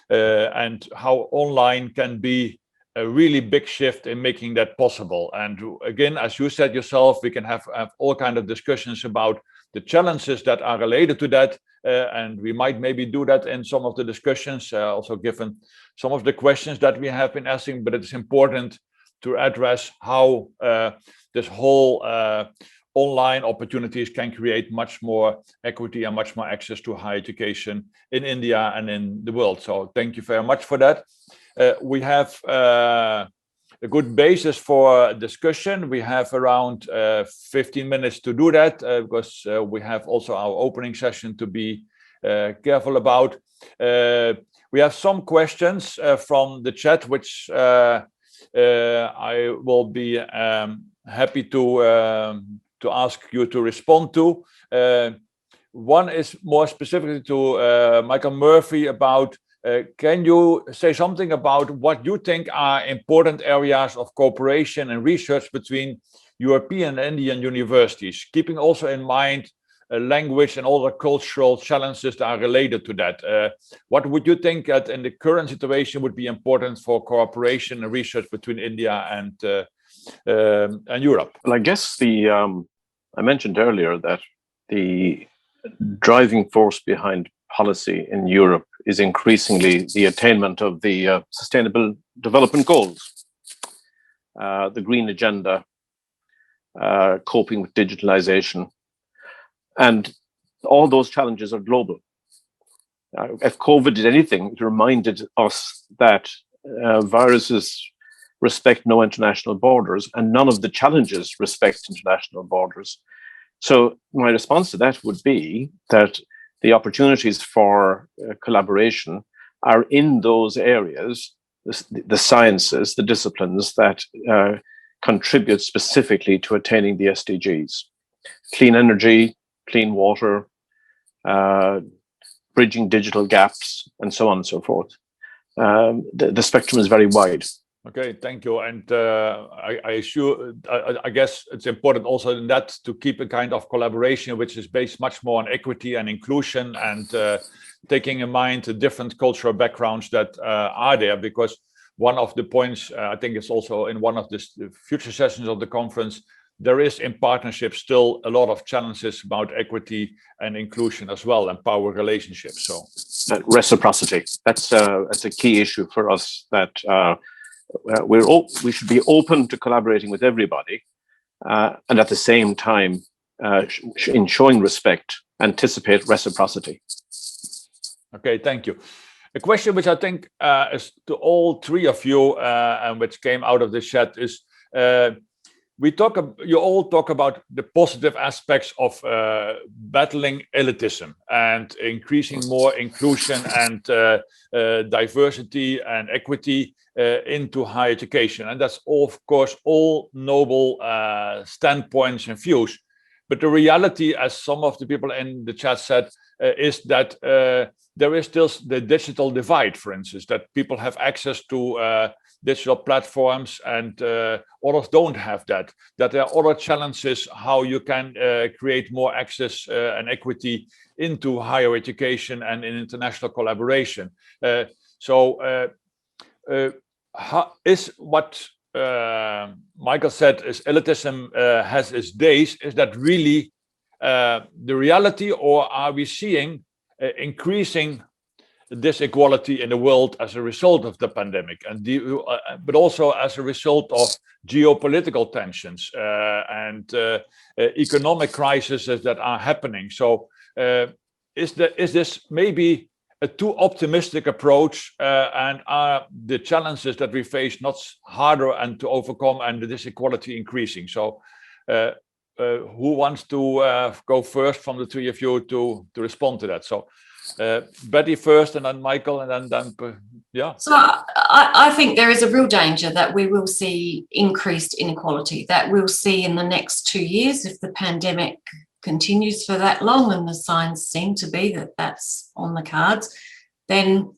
and how online can be a really big shift in making that possible. And again, as you said yourself, we can have all kinds of discussions about the challenges that are related to that. And we might maybe do that in some of the discussions, also given some of the questions that we have been asking, but it's important to address how this whole online opportunities can create much more equity and much more access to higher education in India and in the world. So thank you very much for that. We have a good basis for discussion. We have around 15 minutes to do that because we have also our opening session to be careful about. We have some questions from the chat, which I will be happy to ask you to respond to. One is more specifically to Michael Murphy about can you say something about what you think are important areas of cooperation and research between European and Indian universities, keeping also in mind language and other cultural challenges that are related to that? What would you think that in the current situation would be important for cooperation and research between India and Europe? Well, I guess I mentioned earlier that the driving force behind policy in Europe is increasingly the attainment of the Sustainable Development Goals, the Green Agenda, coping with digitalization. And all those challenges are global. If COVID did anything, it reminded us that viruses respect no international borders, and none of the challenges respect international borders. So my response to that would be that the opportunities for collaboration are in those areas, the sciences, the disciplines that contribute specifically to attaining the SDGs. Clean energy, clean water, bridging digital gaps, and so on and so forth. The spectrum is very wide. Okay, thank you. And I guess it's important also in that to keep a kind of collaboration which is based much more on equity and inclusion, and taking in mind the different cultural backgrounds that are there. Because one of the points, I think it's also in one of the future sessions of the conference, there is in partnership still a lot of challenges about equity and inclusion as well, and power relationships. So reciprocity, that's a key issue for us, that we should be open to collaborating with everybody, and at the same time, in showing respect, anticipate reciprocity. Okay, thank you. A question which I think is to all three of you, and which came out of this chat, is you all talk about the positive aspects of battling elitism and increasing more inclusion and diversity and equity into higher education. And that's all, of course, all noble standpoints and views. But the reality, as some of the people in the chat said, is that there is still the digital divide, for instance, that people have access to digital platforms and others don't have that. That there are other challenges how you can create more access and equity into higher education and in international collaboration. How is what Michael said, is elitism has its days. Is that really the reality, or are we seeing increasing disequality in the world as a result of the pandemic, and but also as a result of geopolitical tensions and economic crises that are happening? So is this maybe a too optimistic approach, and are the challenges that we face not harder and to overcome, and the disequality increasing? So who wants to go first from the three of you to respond to that? So Betty first, and then Michael, and then yeah. So I think there is a real danger that we will see increased inequality, that we'll see in the next 2 years, if the pandemic continues for that long, and the signs seem to be that that's on the cards, then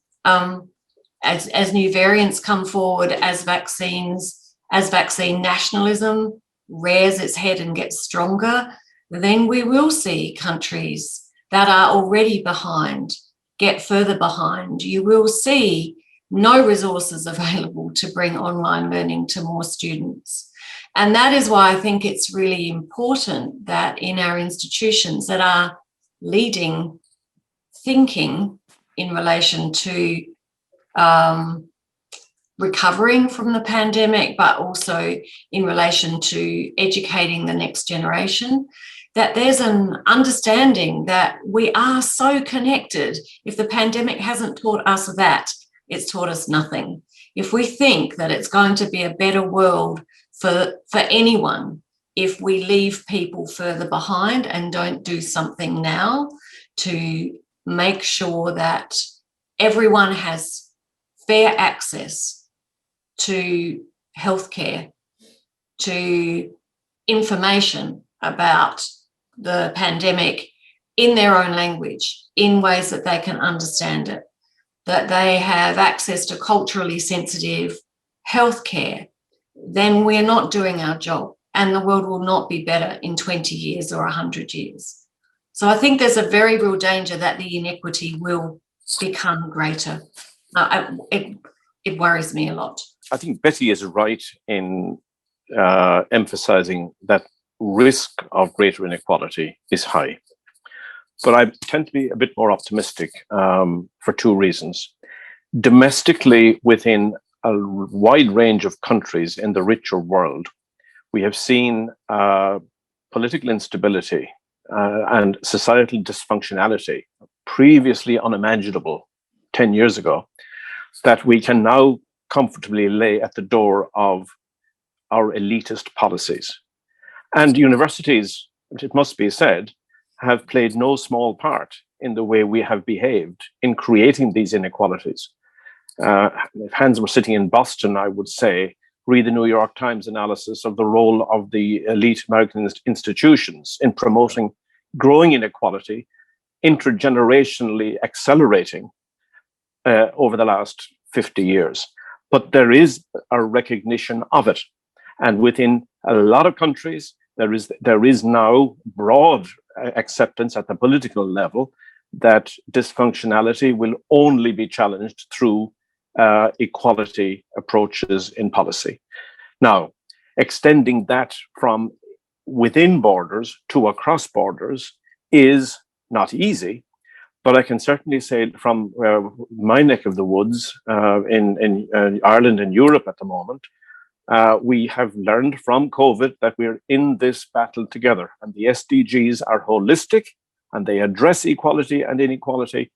as new variants come forward, as vaccine nationalism rears its head and gets stronger, then we will see countries that are already behind get further behind. You will see no resources available to bring online learning to more students. And that is why I think it's really important that in our institutions that are leading thinking in relation to recovering from the pandemic, but also in relation to educating the next generation, that there's an understanding that we are so connected. If the pandemic hasn't taught us that, it's taught us nothing. If we think that it's going to be a better world for anyone, if we leave people further behind and don't do something now to make sure that everyone has fair access to healthcare, to information about the pandemic in their own language, in ways that they can understand it, that they have access to culturally sensitive healthcare, then we're not doing our job, and the world will not be better in 20 years or 100 years. So I think there's a very real danger that the inequity will become greater. It worries me a lot. I think Betty is right in emphasizing that risk of greater inequality is high. But I tend to be a bit more optimistic for two reasons. Domestically, within a wide range of countries in the richer world, we have seen political instability and societal dysfunctionality previously unimaginable 10 years ago, that we can now comfortably lay at the door of our elitist policies. And universities, it must be said, have played no small part in the way we have behaved in creating these inequalities. If Hans were sitting in Boston, I would say, read the New York Times analysis of the role of the elite American institutions in promoting growing inequality, intergenerationally accelerating over the last 50 years. But there is a recognition of it. And within a lot of countries, there is now broad acceptance at the political level that dysfunctionality will only be challenged through equality approaches in policy. Now, extending that from within borders to across borders is not easy, but I can certainly say from my neck of the woods in Ireland and Europe at the moment, we have learned from COVID that we're in this battle together, and the SDGs are holistic and they address equality and inequality.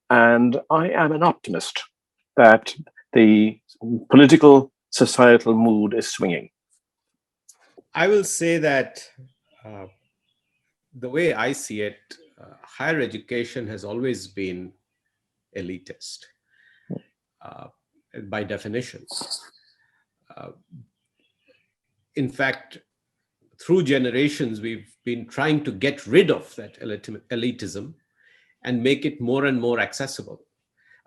And I am an optimist that the political societal mood is swinging. I will say that the way I see it, higher education has always been elitist by definition. In fact, through generations, we've been trying to get rid of that elitism and make it more and more accessible.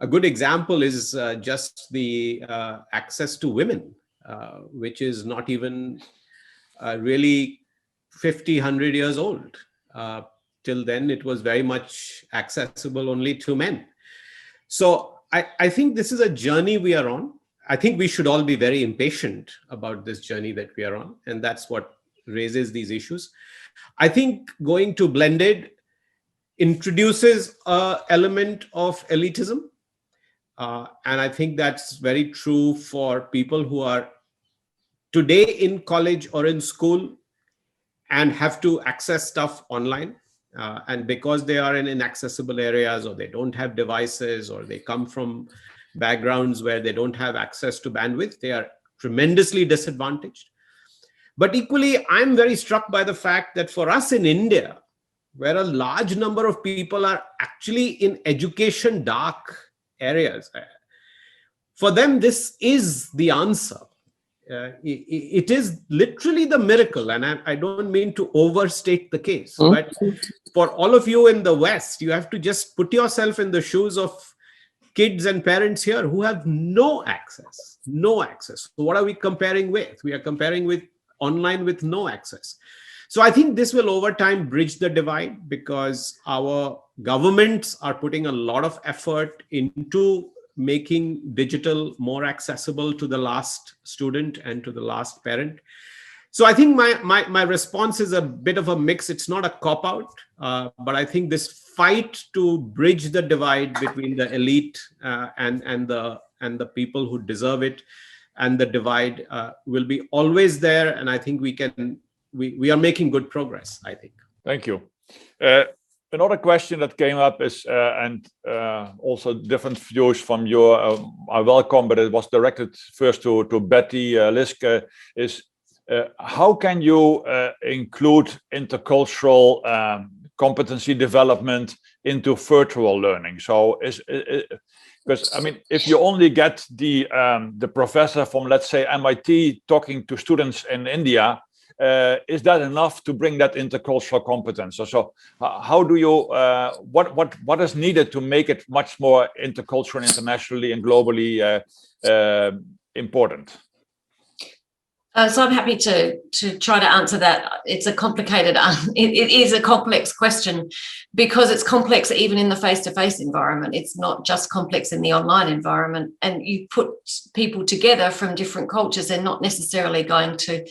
A good example is just the access to women, which is not even really 50, 100 years old. Till then, it was very much accessible only to men. So I think this is a journey we are on. I think we should all be very impatient about this journey that we are on, and that's what raises these issues. I think going to blended introduces an element of elitism. And I think that's very true for people who are today in college or in school and have to access stuff online. And because they are in inaccessible areas, or they don't have devices, or they come from backgrounds where they don't have access to bandwidth, they are tremendously disadvantaged. But equally, I'm very struck by the fact that for us in India, where a large number of people are actually in education dark areas, for them, this is the answer. It is literally the miracle, and I don't mean to overstate the case, but for all of you in the West, you have to just put yourself in the shoes of kids and parents here who have no access. So what are we comparing with? We are comparing with online with no access. So I think this will over time bridge the divide, because our governments are putting a lot of effort into making digital more accessible to the last student and to the last parent. So I think my response is a bit of a mix. It's not a cop-out, but I think this fight to bridge the divide between the elite and the people who deserve it, and the divide will be always there. And I think we are making good progress, I think. Thank you. Another question that came up is, also different views from you, I welcome, but it was directed first to Betty Liske, is how can you include intercultural competency development into virtual learning? So because I mean, if you only get the professor from, let's say, MIT talking to students in India, is that enough to bring that intercultural competence? So how do you, what is needed to make it much more intercultural, internationally and globally important? So I'm happy to try to answer that. It's a complicated, it is a complex question, because it's complex even in the face-to-face environment. It's not just complex in the online environment. And you put people together from different cultures, they're not necessarily going to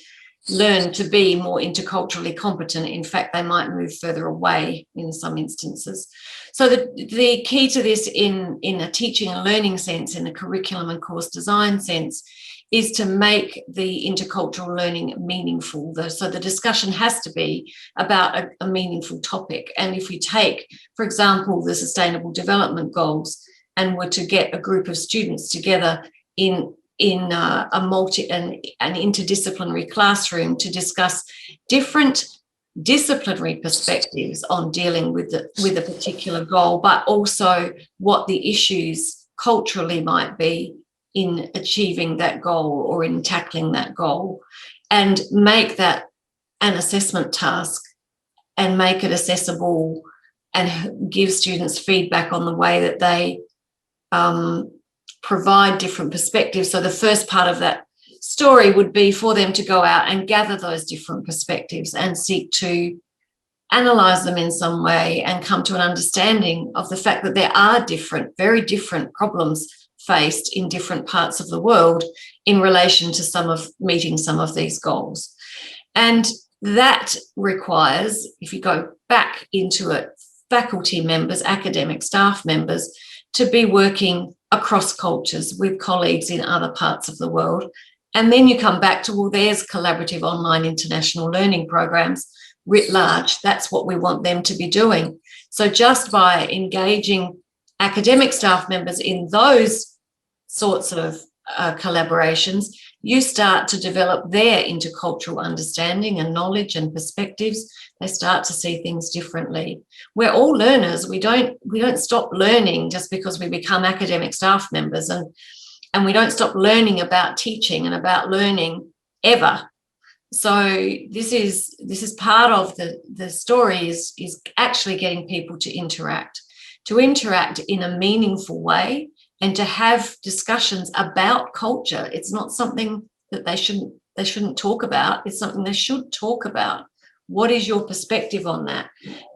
learn to be more interculturally competent. In fact, they might move further away in some instances. So the key to this in a teaching and learning sense, in a curriculum and course design sense, is to make the intercultural learning meaningful. So the discussion has to be about a meaningful topic. And if we take, for example, the Sustainable Development Goals, and were to get a group of students together in an interdisciplinary classroom to discuss different disciplinary perspectives on dealing with a particular goal, but also what the issues culturally might be in achieving that goal or in tackling that goal, and make that an assessment task and make it accessible and give students feedback on the way that they provide different perspectives. So the first part of that story would be for them to go out and gather those different perspectives and seek to analyze them in some way and come to an understanding of the fact that there are very different problems faced in different parts of the world in relation to meeting some of these goals. And that requires, if you go back into it, faculty members, academic staff members, to be working across cultures with colleagues in other parts of the world. And then you come back to, well, there's collaborative online international learning programs writ large. That's what we want them to be doing. So just by engaging academic staff members in those sorts of collaborations, you start to develop their intercultural understanding and knowledge and perspectives. They start to see things differently. We're all learners. We don't stop learning just because we become academic staff members, and we don't stop learning about teaching and about learning ever. So this is part of the story is actually getting people to interact in a meaningful way, and to have discussions about culture. It's not something that they shouldn't talk about. It's something they should talk about. What is your perspective on that?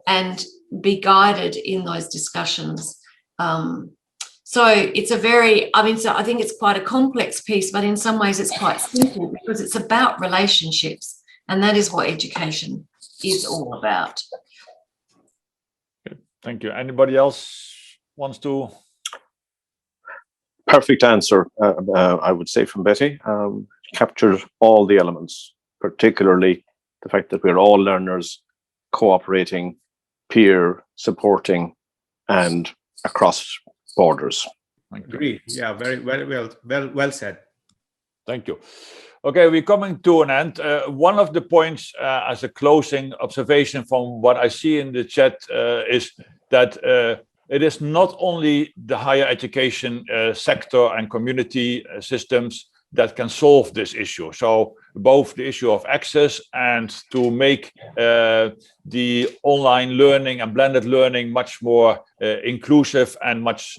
And be guided in those discussions. So it's I think it's quite a complex piece, but in some ways it's quite simple because it's about relationships, and that is what education is all about. Thank you. Anybody else wants to? Perfect answer, I would say, from Betty. Captures all the elements, particularly the fact that we're all learners, cooperating, peer supporting, and across borders. Agreed. Yeah, very well said. Thank you. Okay, we're coming to an end. One of the points as a closing observation from what I see in the chat is that it is not only the higher education sector and community systems that can solve this issue. So both the issue of access and to make the online learning and blended learning much more inclusive and much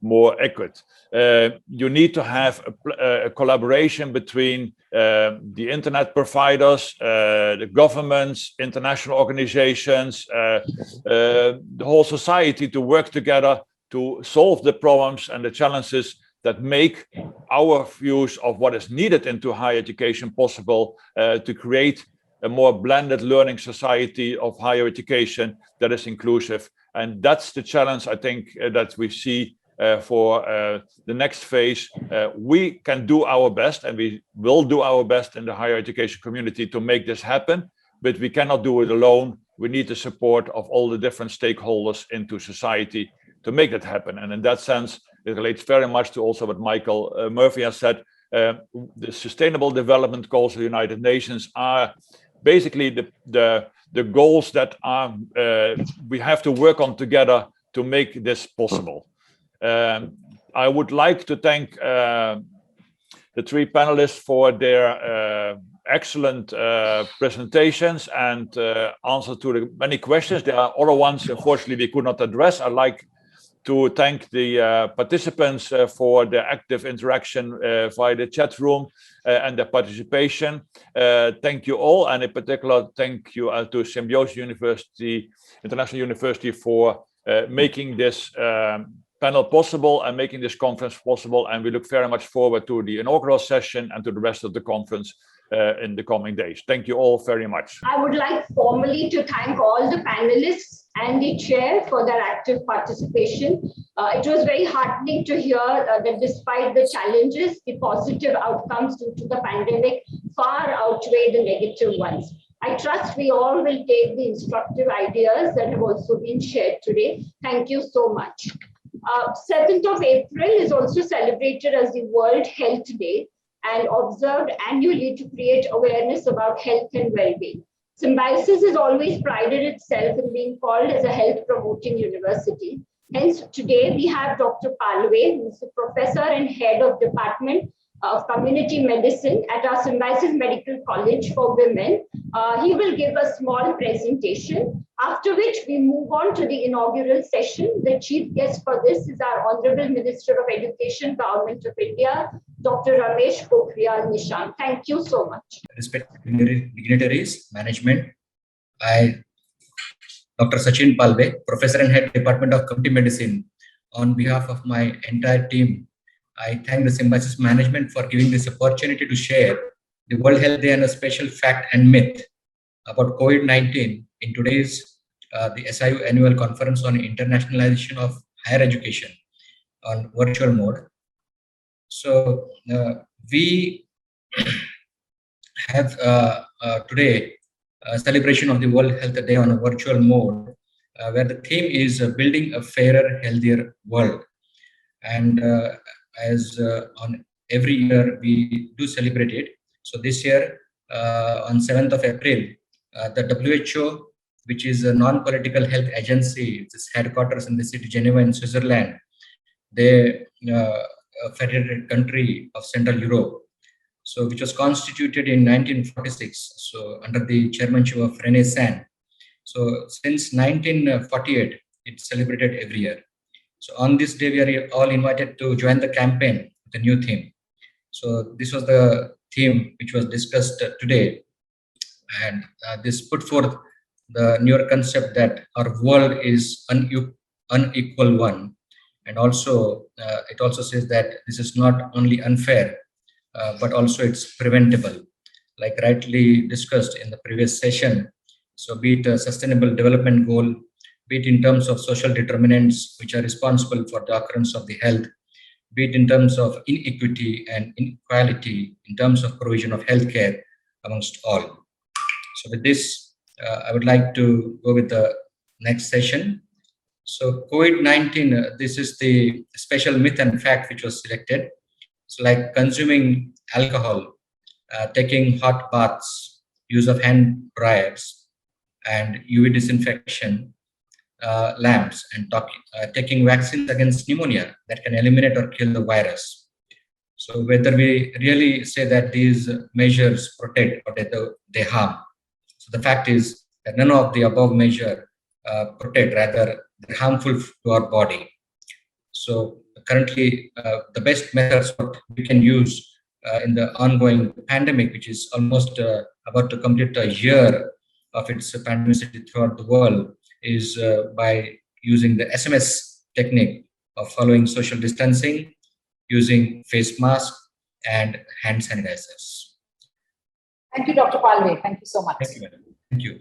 more accurate. You need to have a collaboration between the internet providers, the governments, international organizations, the whole society to work together to solve the problems and the challenges that make our views of what is needed into higher education possible, to create a more blended learning society of higher education that is inclusive. And that's the challenge, I think, that we see for the next phase. We can do our best, and we will do our best in the higher education community to make this happen, but we cannot do it alone. We need the support of all the different stakeholders into society to make that happen. And in that sense, it relates very much to also what Michael Murphy has said. The Sustainable Development Goals of the United Nations are basically the goals that are we have to work on together to make this possible. I would like to thank the three panelists for their excellent presentations and answer to the many questions. There are other ones, unfortunately, we could not address. I'd like to thank the participants for their active interaction via the chat room and their participation. Thank you all, and in particular, thank you to Symbiosis University, International University, for making this panel possible and making this conference possible. And we look very much forward to the inaugural session and to the rest of the conference. in the coming days. Thank you all very much. I would like formally to thank all the panelists and the chair for their active participation. It was very heartening to hear that despite the challenges, the positive outcomes due to the pandemic far outweigh the negative ones. I trust we all will take the instructive ideas that have also been shared today. Thank you so much. 7th of April is also celebrated as the World Health Day and observed annually to create awareness about health and well-being. Symbiosis has always prided itself in being called as a health-promoting university. Hence, today we have Dr. Palwe, who is the professor and head of Department of Community Medicine at our Symbiosis Medical College for Women. He will give a small presentation, after which we move on to the inaugural session. The chief guest for this is our Honorable Minister of Education, Government of India, Dr. Ramesh Pokhriyal Nishank. Thank you so much. Respected dignitaries, management, I, Dr. Sachin Palwe, Professor and Head Department of Community Medicine, on behalf of my entire team, I thank the Symbiosis management for giving this opportunity to share the World Health Day and a special fact and myth about COVID-19 in today's the SIU annual conference on internationalization of higher education on virtual mode. So we have today a celebration of the World Health Day on a virtual mode, where the theme is building a fairer, healthier world. And as on every year we do celebrate it. So this year on 7th of April, the WHO, which is a non-political health agency, its headquarters in the city Geneva in Switzerland, they a federated country of Central Europe, so which was constituted in 1946, so under the chairmanship of René San. So since 1948, it's celebrated every year. So on this day, we are all invited to join the campaign, the new theme. So this was the theme which was discussed today, and this put forth the newer concept that our world is unequal one. And also, it also says that this is not only unfair, but also it's preventable, like rightly discussed in the previous session. So be it a sustainable development goal, be it in terms of social determinants which are responsible for the occurrence of the health, be it in terms of inequity and inequality, in terms of provision of healthcare amongst all. So with this, I would like to go with the next session. So COVID-19, this is the special myth and fact which was selected. So like consuming alcohol, taking hot baths, use of hand dryers, and UV disinfection lamps, and taking vaccines against pneumonia that can eliminate or kill the virus. So whether we really say that these measures protect or they harm. So the fact is that none of the above measure protect, rather they're harmful to our body. So currently, the best methods what we can use in the ongoing pandemic, which is almost about to complete a year of its pandemicity throughout the world, is by using the SMS technique of following social distancing, using face masks and hand sanitizers. Thank you, Dr. Palwe. Thank you so much. Thank you, madam. Thank you.